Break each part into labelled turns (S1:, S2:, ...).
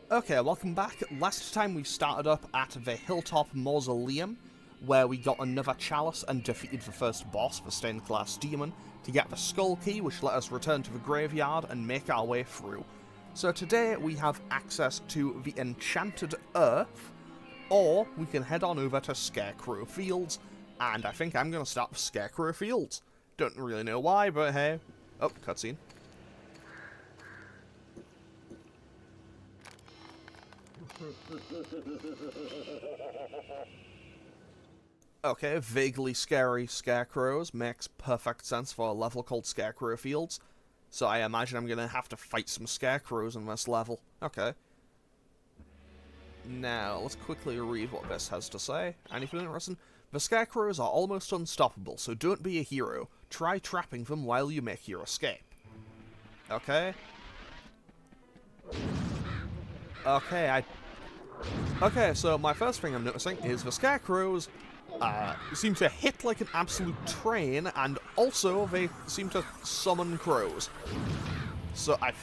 S1: Okay, welcome back. Last time we started up at the Hilltop Mausoleum, where we got another chalice and defeated the first boss, the Stained Glass Demon, to get the Skull Key, which let us return to the graveyard and make our way through. So today we have access to the Enchanted Earth, or we can head on over to Scarecrow Fields, and I think I'm going to start with Scarecrow Fields. Don't really know why, but hey. Oh, cutscene. Okay, vaguely scary Scarecrows makes perfect sense for a level called Scarecrow Fields. So I imagine I'm gonna have to fight some Scarecrows in this level. Okay. Now, let's quickly read what this has to say. Anything interesting? The Scarecrows are almost unstoppable, so don't be a hero. Try trapping them while you make your escape. Okay. Okay, so my first thing I'm noticing is the Scarecrows seem to hit like an absolute train, and also they seem to summon crows. So I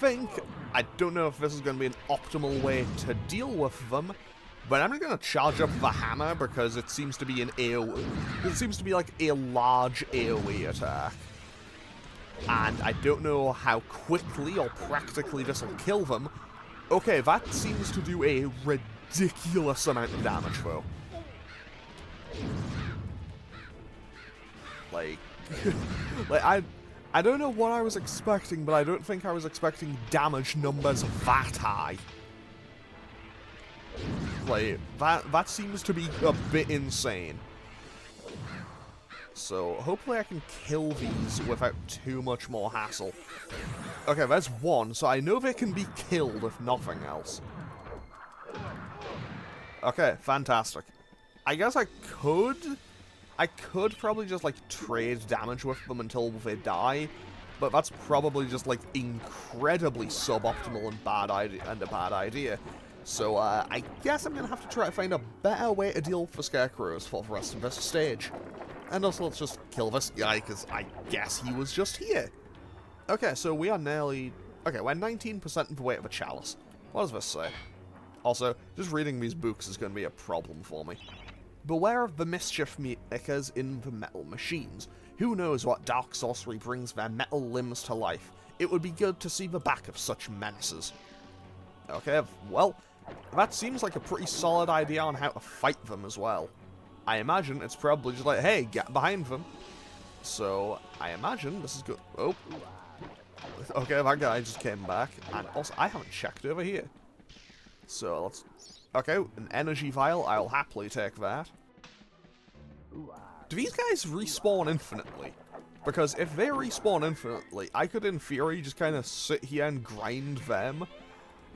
S1: don't know if this is going to be an optimal way to deal with them, but I'm going to charge up the hammer because it seems to be an AoE. It seems to be like a large AoE attack. And I don't know how quickly or practically this will kill them. Okay, that seems to do a ridiculous amount of damage, though. Like, I don't know what I was expecting, but I don't think I was expecting damage numbers that high. Like, that seems to be a bit insane. So, hopefully I can kill these without too much more hassle. Okay, there's one, so I know they can be killed if nothing else. Okay, fantastic. I guess I could probably just, like, trade damage with them until they die, but that's probably just, like, incredibly suboptimal and a bad idea. So, I guess I'm gonna have to try to find a better way to deal with the Scarecrows for the rest of this stage. And also, let's just kill this guy, because I guess he was just here. Okay, so we are nearly... Okay, we're 19% of the way to the chalice. What does this say? Also, just reading these books is going to be a problem for me. Beware of the mischief makers in the metal machines. Who knows what dark sorcery brings their metal limbs to life? It would be good to see the back of such menaces. Okay, well, that seems like a pretty solid idea on how to fight them as well. I imagine it's probably just like, hey, get behind them. So, I imagine this is good. Oh. Okay, that guy just came back. And also, I haven't checked over here. So, let's... Okay, an energy vial. I'll happily take that. Do these guys respawn infinitely? Because if they respawn infinitely, I could, in theory, just kind of sit here and grind them.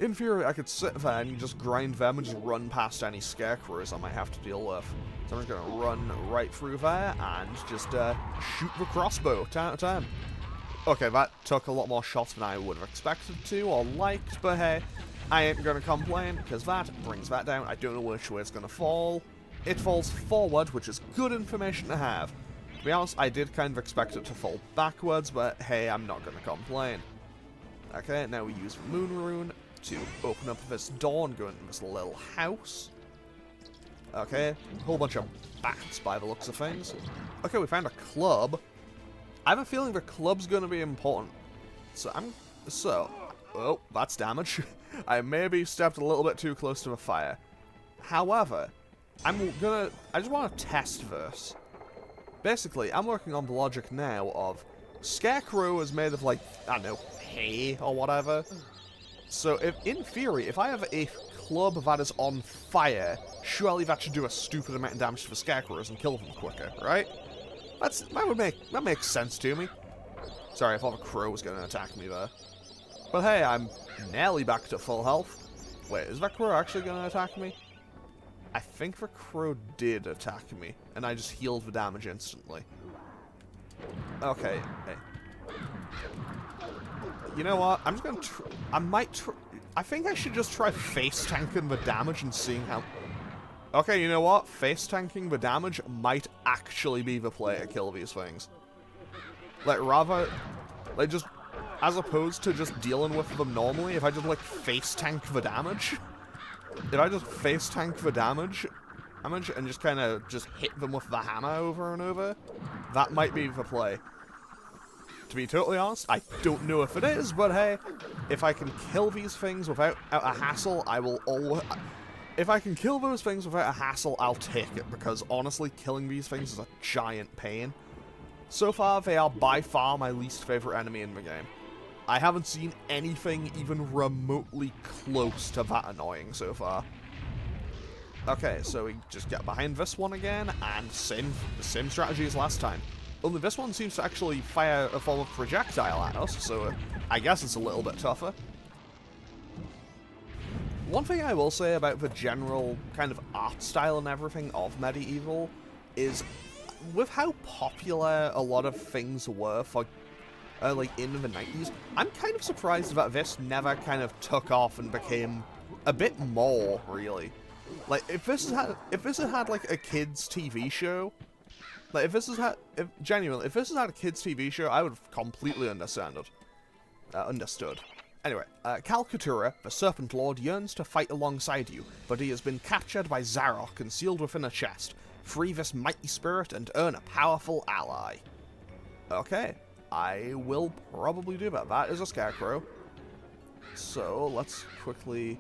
S1: In theory, I could sit there and just grind them and just run past any Scarecrows I might have to deal with. So I'm just going to run right through there and just shoot the crossbow 10 out of 10. Okay, that took a lot more shots than I would have expected to or liked, but hey, I ain't going to complain because that brings that down. I don't know which way it's going to fall. It falls forward, which is good information to have. To be honest, I did kind of expect it to fall backwards, but hey, I'm not going to complain. Okay, now we use Moon Rune to open up this door and go into this little house. Okay, a whole bunch of bats by the looks of things. Okay, we found a club. I have a feeling the club's going to be important. Oh, that's damage. I maybe stepped a little bit too close to the fire. However, I just want to test this. Basically, I'm working on the logic now of Scarecrow is made of, like, I don't know, hay or whatever. So, in theory, if I have a club that is on fire, surely that should do a stupid amount of damage to the Scarecrows and kill them quicker, right? That makes sense to me. Sorry, I thought a crow was going to attack me there. But hey, I'm nearly back to full health. Wait, is that crow actually going to attack me? I think the crow did attack me, and I just healed the damage instantly. Okay, hey. You know what? I'm just going to I think I should just try face tanking the damage and seeing how... Okay, you know what? Face tanking the damage might actually be the play to kill these things. Like, rather... Like, just... As opposed to just dealing with them normally, if I just, like, face tank the damage, face tank for damage and just kind of just hit them with the hammer over and over, that might be the play. To be totally honest, I don't know if it is, but hey, if I can kill these things without a hassle, I will always... If I can kill those things without a hassle, I'll take it, because honestly, killing these things is a giant pain. So far, they are by far my least favorite enemy in the game. I haven't seen anything even remotely close to that annoying so far. Okay, so we just get behind this one again, and same strategy as last time. Only this one seems to actually fire a form of projectile at us, so I guess it's a little bit tougher. One thing I will say about the general kind of art style and everything of Medieval is, with how popular a lot of things were for, like, in the 90s, I'm kind of surprised that this never kind of took off and became a bit more, really. Like, if this had had like a kids TV show, like if this had a kids TV show, I would have completely understood. Anyway, Calcatura, the Serpent Lord, yearns to fight alongside you, but he has been captured by Zarok and sealed within a chest. Free this mighty spirit and earn a powerful ally. Okay, I will probably do that. That is a Scarecrow. So, let's quickly...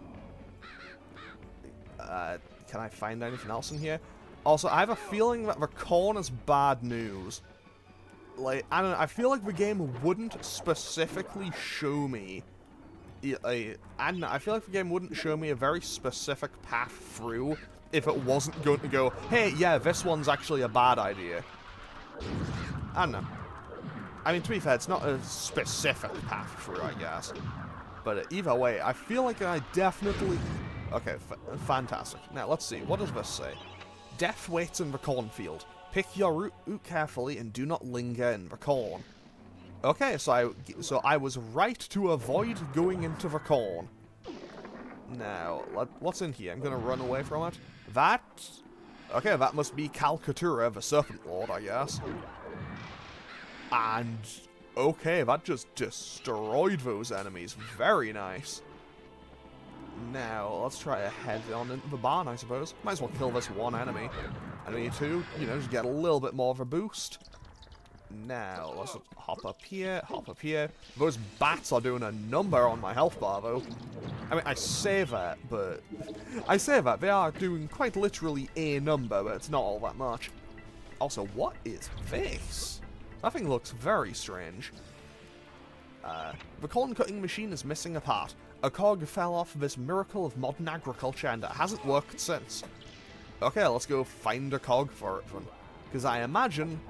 S1: can I find anything else in here? Also, I have a feeling that the corn is bad news. Like, I don't know, I feel like the game wouldn't specifically show me... I feel like the game wouldn't show me a very specific path through if it wasn't going to go, hey, yeah, this one's actually a bad idea. I don't know. I mean, to be fair, it's not a specific path through, I guess. But either way, I feel like I definitely... Okay, fantastic. Now, let's see. What does this say? Death waits in the cornfield. Pick your route carefully and do not linger in the corn. Okay, so I was right to avoid going into the corn. Now, what's in here? I'm going to run away from it. Okay, that must be Calcatura, the Serpent Lord, I guess. And, okay, that just destroyed those enemies. Very nice. Now, let's try to head on into the barn, I suppose. Might as well kill this one enemy. Enemy 2, you know, just get a little bit more of a boost. Now, let's hop up here, hop up here. Those bats are doing a number on my health bar, though. I mean, I say that, they are doing quite literally a number, but it's not all that much. Also, what is this? That thing looks very strange. The corn cutting machine is missing a part. A cog fell off this miracle of modern agriculture and it hasn't worked since. Okay, let's go find a cog for it then. Because I imagine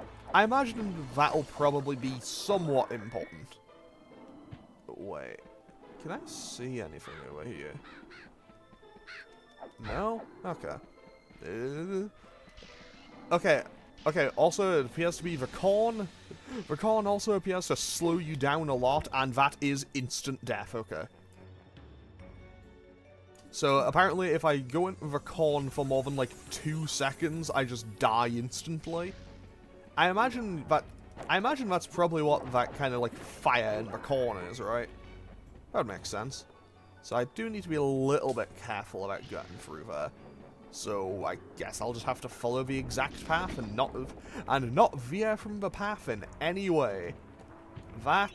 S1: that'll probably be somewhat important. Wait, can I see anything over here? No? Okay. Okay, also it appears to be the corn. The corn also appears to slow you down a lot, and that is instant death, okay. So apparently if I go into the corn for more than like 2 seconds, I just die instantly. I imagine that's probably what that kind of like fire in the corn is, right? That would make sense. So I do need to be a little bit careful about getting through there. So I guess I'll just have to follow the exact path and not veer from the path in any way. That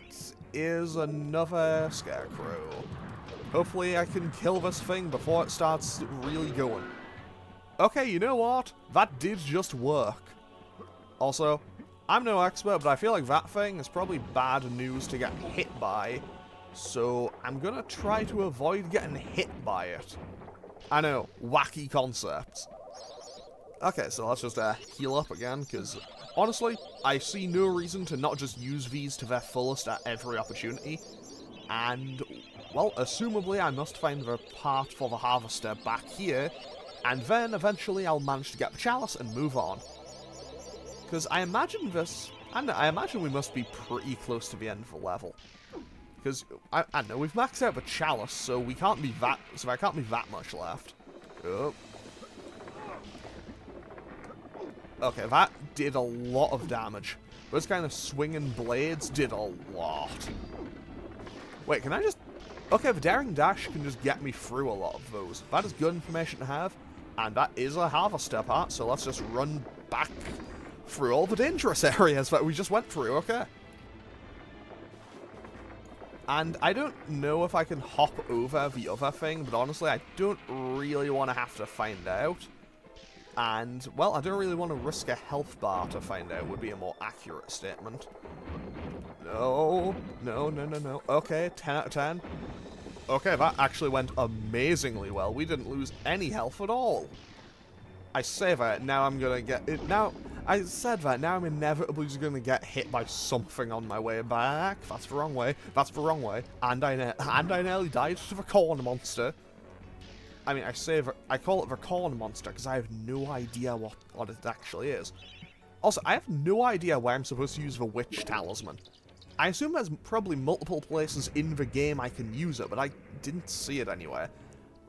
S1: is another Scarecrow. Hopefully I can kill this thing before it starts really going. Okay, you know what? That did just work. Also, I'm no expert, but I feel like that thing is probably bad news to get hit by. So I'm gonna try to avoid getting hit by it. I know, wacky concepts. Okay, so let's just heal up again, because honestly, I see no reason to not just use these to their fullest at every opportunity. And, well, assumably I must find the part for the harvester back here, and then eventually I'll manage to get the chalice and move on. Because I imagine we must be pretty close to the end of the level. Because, I don't know, we've maxed out the chalice, so there can't be that much left. Oh. Okay, that did a lot of damage. Those kind of swinging blades did a lot. Wait, can I just... Okay, the Daring Dash can just get me through a lot of those. That is good information to have, and that is a harvester part, so let's just run back through all the dangerous areas that we just went through, okay? And I don't know if I can hop over the other thing, but honestly, I don't really want to have to find out. And, well, I don't really want to risk a health bar to find out, would be a more accurate statement. No, no, no, no, no. Okay, 10 out of 10. Okay, that actually went amazingly well. We didn't lose any health at all. I say that, now I'm gonna get it. Now, I said that, now I'm inevitably just gonna get hit by something on my way back. That's the wrong way. That's the wrong way. And I nearly died to the corn monster. I mean, I call it the corn monster because I have no idea what it actually is. Also, I have no idea where I'm supposed to use the witch talisman. I assume there's probably multiple places in the game I can use it, but I didn't see it anywhere.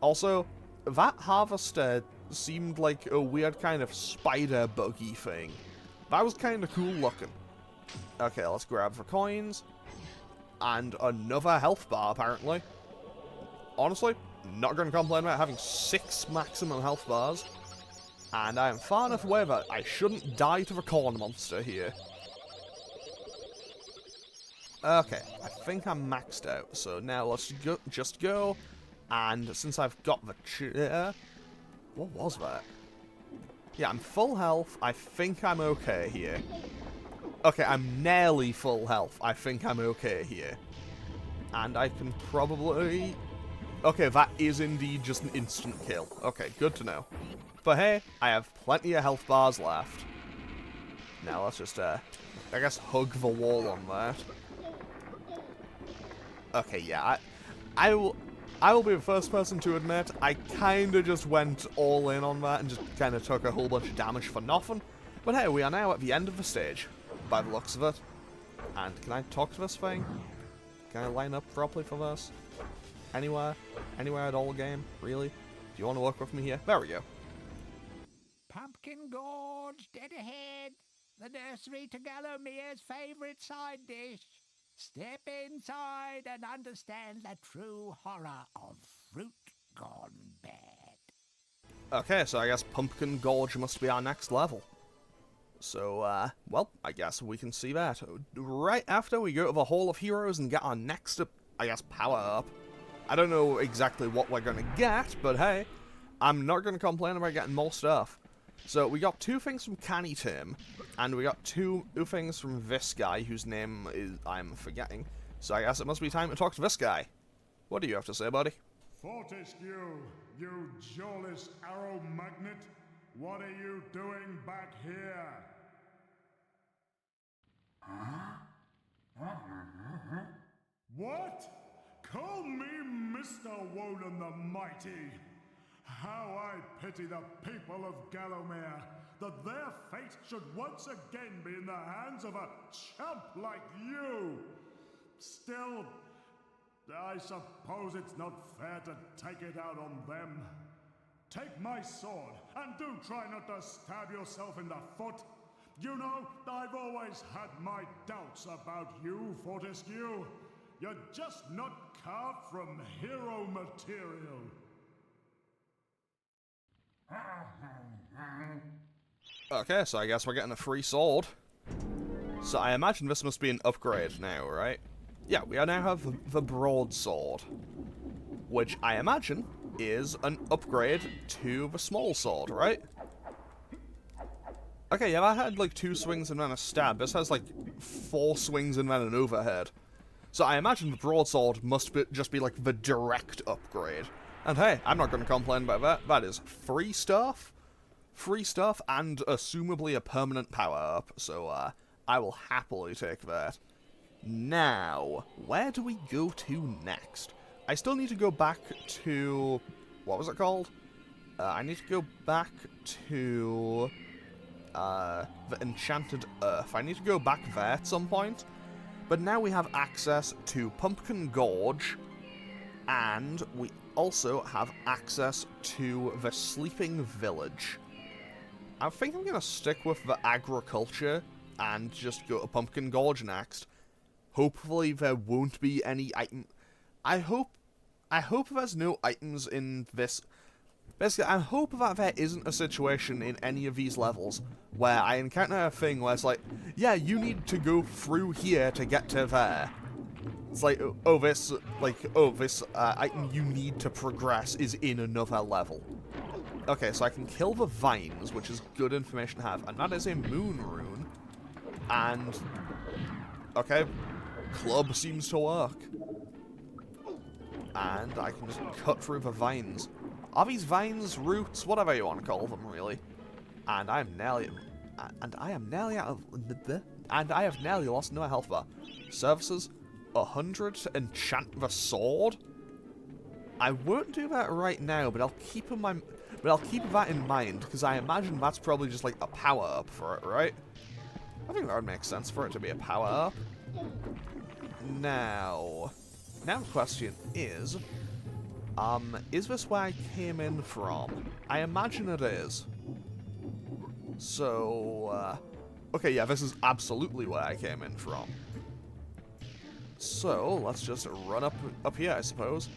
S1: Also, that harvester seemed like a weird kind of spider buggy thing. That was kind of cool looking. Okay, let's grab the coins. And another health bar, apparently. Honestly, not going to complain about having 6 maximum health bars. And I am far enough away that I shouldn't die to the corn monster here. Okay, I think I'm maxed out, so now let's just go. And since I've got the chair... What was that? Yeah, I'm full health. I think I'm okay here. Okay, I'm nearly full health. I think I'm okay here. And I can probably... Okay, that is indeed just an instant kill. Okay, good to know. But hey, I have plenty of health bars left. Now let's just, I guess, hug the wall on that. Okay, yeah, I will be the first person to admit I kind of just went all in on that and just kind of took a whole bunch of damage for nothing. But hey, we are now at the end of the stage, by the looks of it. And can I talk to this thing? Can I line up properly for this? Anywhere? Anywhere at all, game? Really? Do you want to work with me here? There we go.
S2: Pumpkin Gorge, dead ahead. The nursery to Gallomere's favourite side dish. Step inside and understand the true horror of fruit gone bad.
S1: Okay, so I guess Pumpkin Gorge must be our next level. So, well, I guess we can see that right after we go to the Hall of Heroes and get our next, I guess, power up. I don't know exactly what we're gonna get, but hey, I'm not gonna complain about getting more stuff. So we got 2 things from Canny Tim, and we got 2 things from this guy, whose name is I'm forgetting. So I guess it must be time to talk to this guy. What do you have to say, buddy?
S3: Fortescue, you jawless arrow magnet, what are you doing back here? What? Call me Mr. Woden the Mighty. How I pity the people of Gallowmere, that their fate should once again be in the hands of a chump like you. Still, I suppose it's not fair to take it out on them. Take my sword, and do try not to stab yourself in the foot. You know, I've always had my doubts about you, Fortescue. You're just not carved from hero material.
S1: Okay, so I guess we're getting a free sword. So I imagine this must be an upgrade now, right? Yeah, we now have the broadsword, which I imagine is an upgrade to the small sword, right? Okay, yeah, that had like 2 swings and then a stab. This has like 4 swings and then an overhead. So I imagine the broadsword must just be like the direct upgrade. And hey, I'm not going to complain about that. That is free stuff, and assumably a permanent power up. So I will happily take that. Now, where do we go to next? I still need to go back to... What was it called? I need to go back to... the Enchanted Earth. I need to go back there at some point. But now we have access to Pumpkin Gorge, and we also have access to the Sleeping Village. I think I'm going to stick with the agriculture and just go to Pumpkin Gorge next. Hopefully there won't be any item... I hope I hope there's no items in this. Basically, I hope that there isn't a situation in any of these levels where I encounter a thing where it's like, yeah, you need to go through here to get to there. It's like, oh, this item you need to progress is in another level. Okay, so I can kill the vines, which is good information to have, and that is a moon rune. And, okay, club seems to work. And I can just cut through the vines. Are these vines, roots, whatever you want to call them, really? And I am nearly out of, and I have nearly lost no health bar. Services, 100 to enchant the sword. I won't do that right now, but I'll keep that in mind because I imagine that's probably just like a power up for it, right? I think that would make sense for it to be a power up. Now the question is this where I came in from? I imagine it is. So, okay, yeah, this is absolutely where I came in from. So, let's just run up here, I suppose.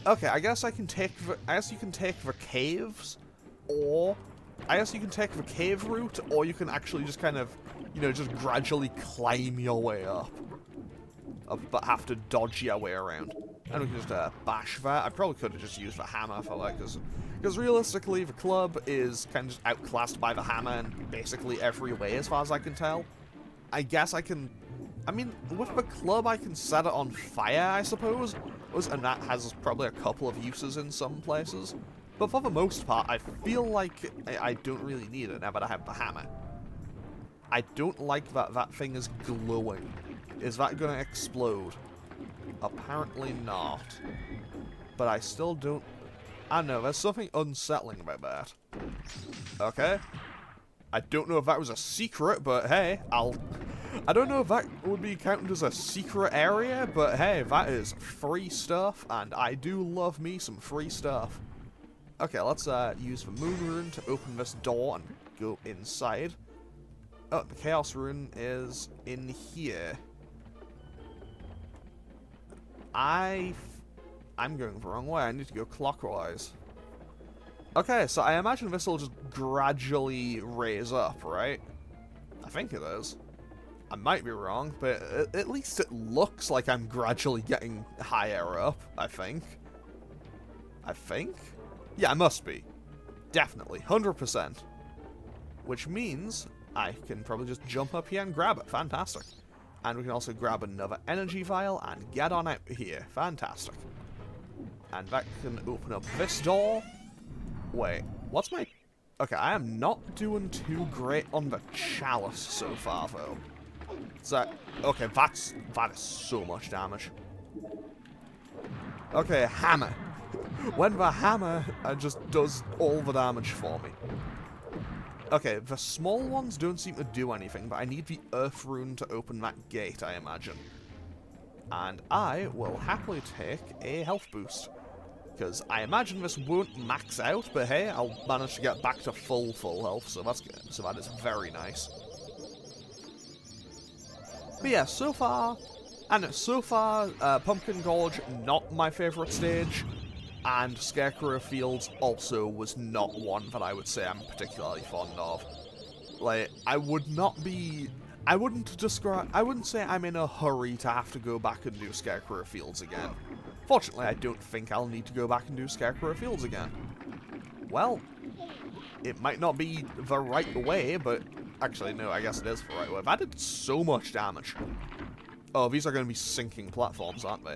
S1: Okay, I guess you can take the caves, or I guess you can take the cave route, or you can actually just kind of, you know, just gradually climb your way up, but have to dodge your way around. And we can just bash that. I probably could have just used the hammer for that, because realistically, the club is kind of just outclassed by the hammer in basically every way, as far as I can tell. I guess I can... I mean, with the club, I can set it on fire, I suppose, and that has probably a couple of uses in some places. But for the most part, I feel like I don't really need it now that I have the hammer. I don't like that that thing is glowing. Is that going to explode? Apparently not. But I still don't... I don't know, there's something unsettling about that. Okay. I don't know if that was a secret, but hey, I don't know if that would be counted as a secret area, but hey, that is free stuff, and I do love me some free stuff. Okay, let's use the moon rune to open this door and go inside. Oh, the chaos rune is in here. I'm going the wrong way. I need to go clockwise. Okay, so I imagine this will just gradually raise up, right? I think it is. I might be wrong, but at least it looks like I'm gradually getting higher up, I think. Yeah, I must be. Definitely, 100%. Which means I can probably just jump up here and grab it. Fantastic. And we can also grab another energy vial and get on out here. Fantastic. And that can open up this door. Wait, what's my... Okay, I am not doing too great on the chalice so far, though. So, okay, that is so much damage. Okay, hammer. When the hammer just does all the damage for me. Okay, the small ones don't seem to do anything, but I need the earth rune to open that gate, I imagine. And I will happily take a health boost. Because I imagine this won't max out, but hey, I'll manage to get back to full health, so that's good. So that is very nice. But yeah, so far, Pumpkin Gorge, not my favourite stage, and Scarecrow Fields also was not one that I would say I'm particularly fond of. Like, I wouldn't say I'm in a hurry to have to go back and do Scarecrow Fields again. Fortunately, I don't think I'll need to go back and do Scarecrow Fields again. Well, it might not be the right way, but... Actually, no, I guess it is the right way. That did so much damage. Oh, these are going to be sinking platforms, aren't they?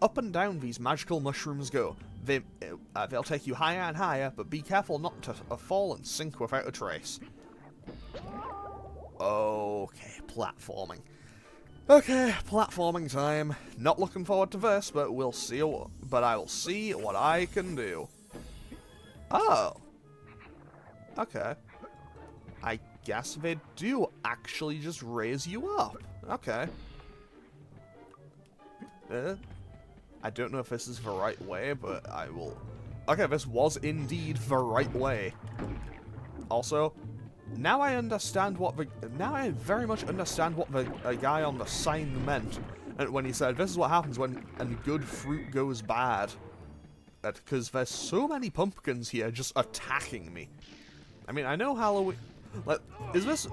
S1: Up and down these magical mushrooms go. They'll take you higher and higher, but be careful not to fall and sink without a trace. Okay, platforming. Okay, platforming time. Not looking forward to this, but we'll see. But I will see what I can do. Oh. Okay. I guess they do actually just raise you up. Okay. I don't know if this is the right way, but I will... Okay, this was indeed the right way. Also, now I understand what the... Now I very much understand what the guy on the sign meant And when he said, this is what happens when a good fruit goes bad. Because there's so many pumpkins here just attacking me. I mean, I know Halloween... Like, is this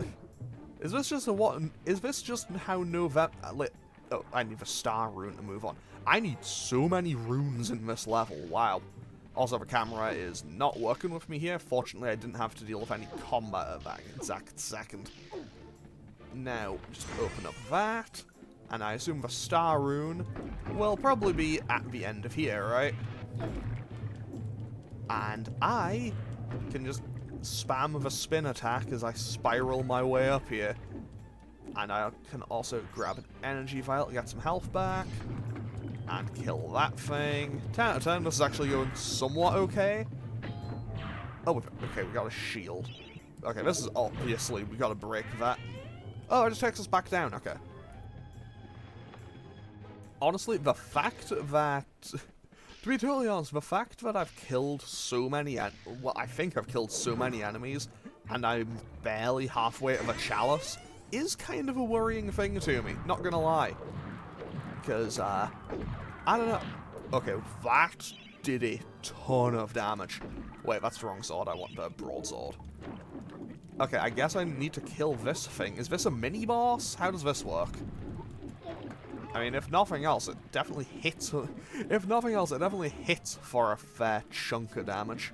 S1: just a what... Is this just how November... Like, oh, I need a star rune to move on. I need so many runes in this level. Wow. Also, the camera is not working with me here. Fortunately, I didn't have to deal with any combat at that exact second. Now, just open up that. And I assume the star rune will probably be at the end of here, right? And I can just spam the spin attack as I spiral my way up here. And I can also grab an energy vial to get some health back. And kill that thing. 10 out of 10, this is actually going somewhat okay. Oh, okay, we got a shield. Okay, this is obviously, we gotta break that. Oh, it just takes us back down, okay. Honestly, the fact that... To be totally honest, the fact that I've killed so many... Well, I think I've killed so many enemies, and I'm barely halfway to the chalice, is kind of a worrying thing to me, not gonna lie. Because, I don't know. Okay, that did a ton of damage. Wait, that's the wrong sword, I want the broadsword. Okay, I guess I need to kill this thing. Is this a mini-boss? How does this work? I mean, if nothing else, it definitely hits... If nothing else, it definitely hits for a fair chunk of damage.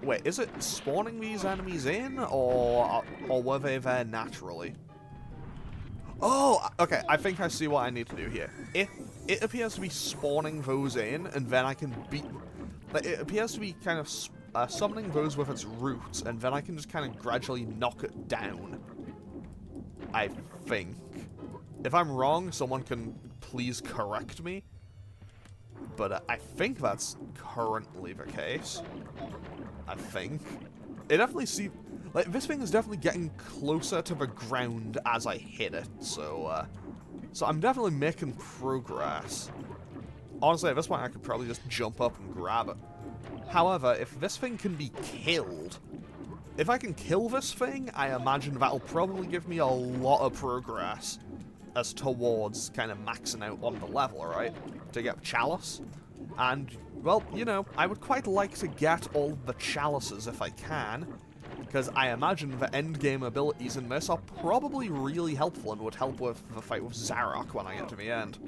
S1: Wait, is it spawning these enemies in, or were they there naturally? Oh, okay, I think I see what I need to do here. It appears to be spawning those in, and then I can beat... Like, it appears to be kind of summoning those with its roots, and then I can just kind of gradually knock it down. I think. If I'm wrong, someone can please correct me. But I think that's currently the case. I think. It definitely seems... Like, this thing is definitely getting closer to the ground as I hit it, so I'm definitely making progress. Honestly, at this point, I could probably just jump up and grab it. However, if this thing can be killed... If I can kill this thing, I imagine that'll probably give me a lot of progress as towards kind of maxing out on the level, right? To get Chalice. And, well, you know, I would quite like to get all the Chalices if I can, because I imagine the endgame abilities in this are probably really helpful and would help with the fight with Zarok when I get to the end.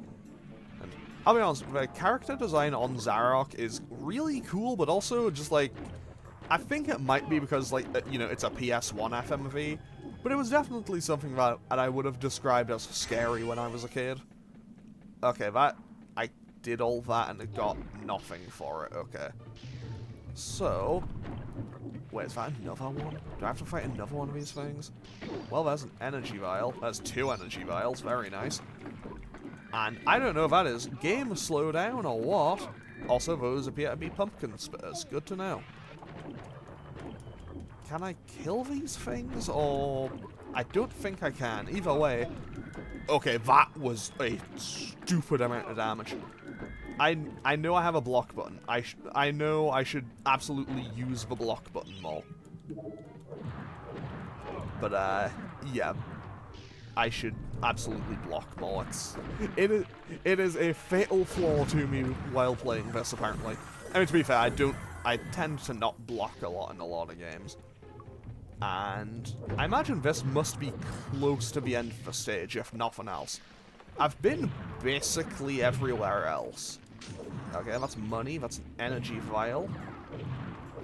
S1: And I'll be honest, the character design on Zarok is really cool, but also just like... I think it might be because, like, you know, it's a PS1 FMV, but it was definitely something that I would have described as scary when I was a kid. Okay, I did all that and it got nothing for it, okay. So, wait, is that another one? Do I have to fight another one of these things? Well, there's an energy vial. There's 2 energy vials, very nice. And I don't know if that is game slowdown or what. Also, those appear to be pumpkin spitters, good to know. Can I kill these things, or... I don't think I can. Either way... Okay, that was a stupid amount of damage. I know I have a block button. I know I should absolutely use the block button more. But, yeah. I should absolutely block more. It is a fatal flaw to me while playing this, apparently. I mean, to be fair, I tend to not block a lot in a lot of games. And I imagine this must be close to the end of the stage, if nothing else. I've been basically everywhere else. Okay, that's money, that's an energy vial.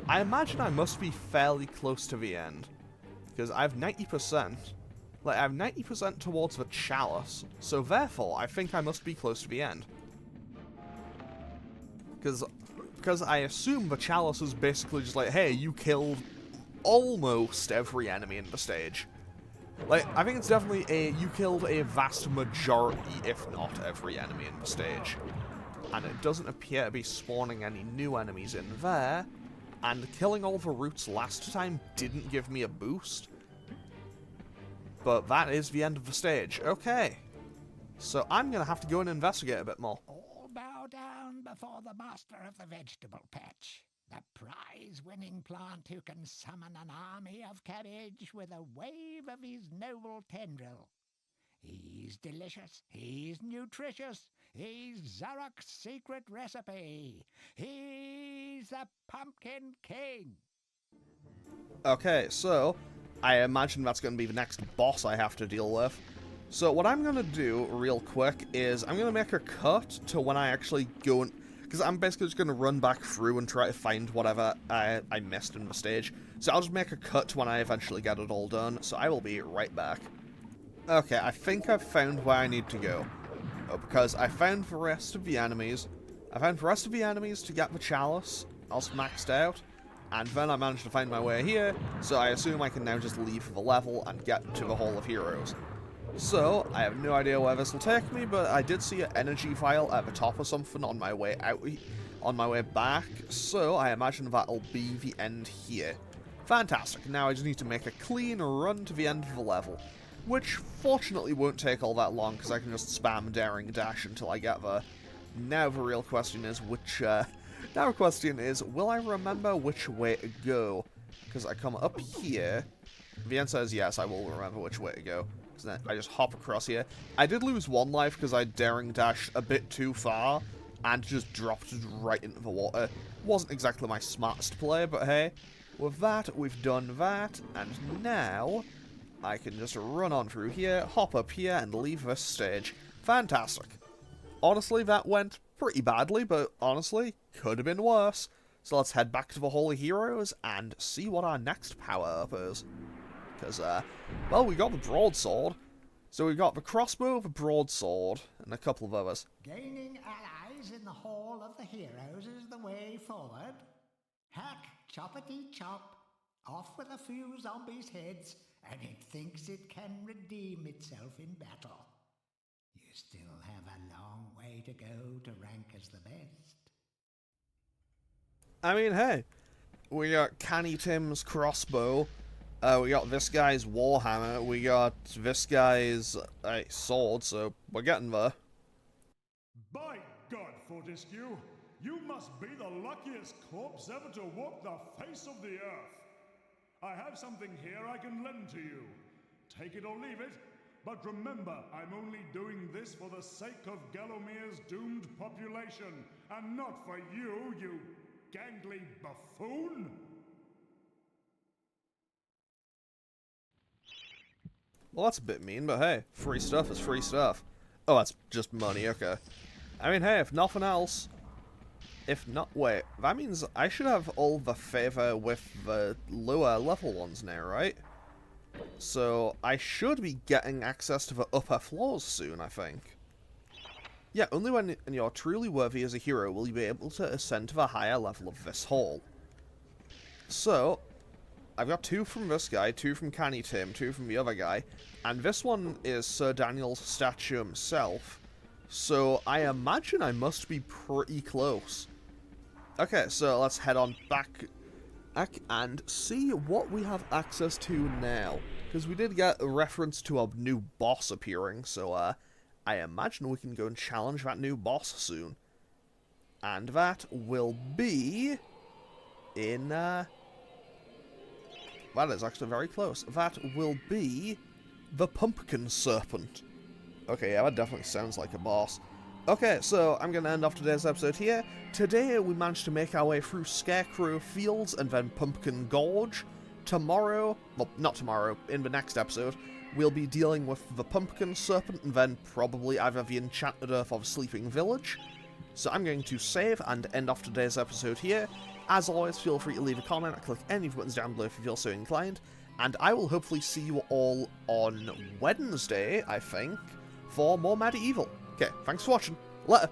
S1: I imagine I must be fairly close to the end. Because I have 90%. Like, I have 90% towards the chalice, so therefore, I think I must be close to the end. Because I assume the chalice is basically just like, hey, you killed almost every enemy in the stage. Like, I think it's definitely you killed a vast majority, if not every enemy in the stage. And it doesn't appear to be spawning any new enemies in there, and killing all the roots last time didn't give me a boost. But that is the end of the stage. Okay. So I'm gonna have to go and investigate a bit more.
S2: All bow down before the master of the vegetable patch, the prize-winning plant who can summon an army of cabbage with a wave of his noble tendril. He's delicious. He's nutritious. He's Zarok's secret recipe. He's the Pumpkin King.
S1: Okay, so I imagine that's going to be the next boss I have to deal with. So what I'm going to do real quick is I'm going to make a cut to when I actually go, because I'm basically just going to run back through and try to find whatever I missed in the stage. So I'll just make a cut to when I eventually get it all done, so I will be right back. Okay, I think I've found where I need to go. Oh, because I found the rest of the enemies. I found the rest of the enemies to get the chalice. I was maxed out. And then I managed to find my way here, so I assume I can now just leave the level and get to the Hall of Heroes. So, I have no idea where this will take me, but I did see an energy vial at the top or something on my way out, on my way back, so I imagine that'll be the end here. Fantastic, now I just need to make a clean run to the end of the level, which fortunately won't take all that long, because I can just spam daring dash until I get there. Now the real question is now the question is, will I remember which way to go? Because I come up here. The answer is yes, I will remember which way to go. So then I just hop across here. I did lose one life because I daring dashed a bit too far and just dropped right into the water. Wasn't exactly my smartest play, but hey. With that, we've done that, and now I can just run on through here, hop up here, and leave this stage. Fantastic. Honestly, that went pretty badly, but honestly, could have been worse. So let's head back to the Hall of Heroes and see what our next power-up is. Because, well, we got the broadsword. So we got the crossbow, the broadsword, and a couple of others.
S2: Gaining allies in the Hall of the Heroes is the way forward. Hack, choppity chop, off with a few zombies' heads, and it thinks it can redeem itself in battle. You still have a long way to go to rank as the best.
S1: I mean, hey, we got Canny Tim's crossbow, we got this guy's warhammer, we got this guy's sword, so we're getting there.
S3: By God, Fortescue, you must be the luckiest corpse ever to walk the face of the earth. I have something here I can lend to you. Take it or leave it, but remember, I'm only doing this for the sake of Gallowmere's doomed population, and not for you, you gangly buffoon!
S1: Well, that's a bit mean, but hey, free stuff is free stuff. Oh, that's just money, okay. I mean, hey, if nothing else... If not... Wait, that means I should have all the favor with the lower level ones now, right? So, I should be getting access to the upper floors soon, I think. Yeah, only when you're truly worthy as a hero will you be able to ascend to the higher level of this hall. So, I've got 2 from this guy, 2 from Canny Tim, 2 from the other guy, and this one is Sir Daniel's statue himself, so I imagine I must be pretty close. Okay, so let's head on back and see what we have access to now, because we did get a reference to a new boss appearing, so I imagine we can go and challenge that new boss soon. And that will be in, that is actually very close. That will be the Pumpkin Serpent. Okay, yeah, that definitely sounds like a boss. Okay, so I'm going to end off today's episode here. Today we managed to make our way through Scarecrow Fields and then Pumpkin Gorge. Tomorrow, well, not tomorrow, in the next episode, we'll be dealing with the Pumpkin Serpent and then probably either the Enchanted Earth or the Sleeping Village. So I'm going to save and end off today's episode here. As always, feel free to leave a comment or click any of the buttons down below if you feel so inclined. And I will hopefully see you all on Wednesday, I think, for more Medievil. Okay, thanks for watching. Later.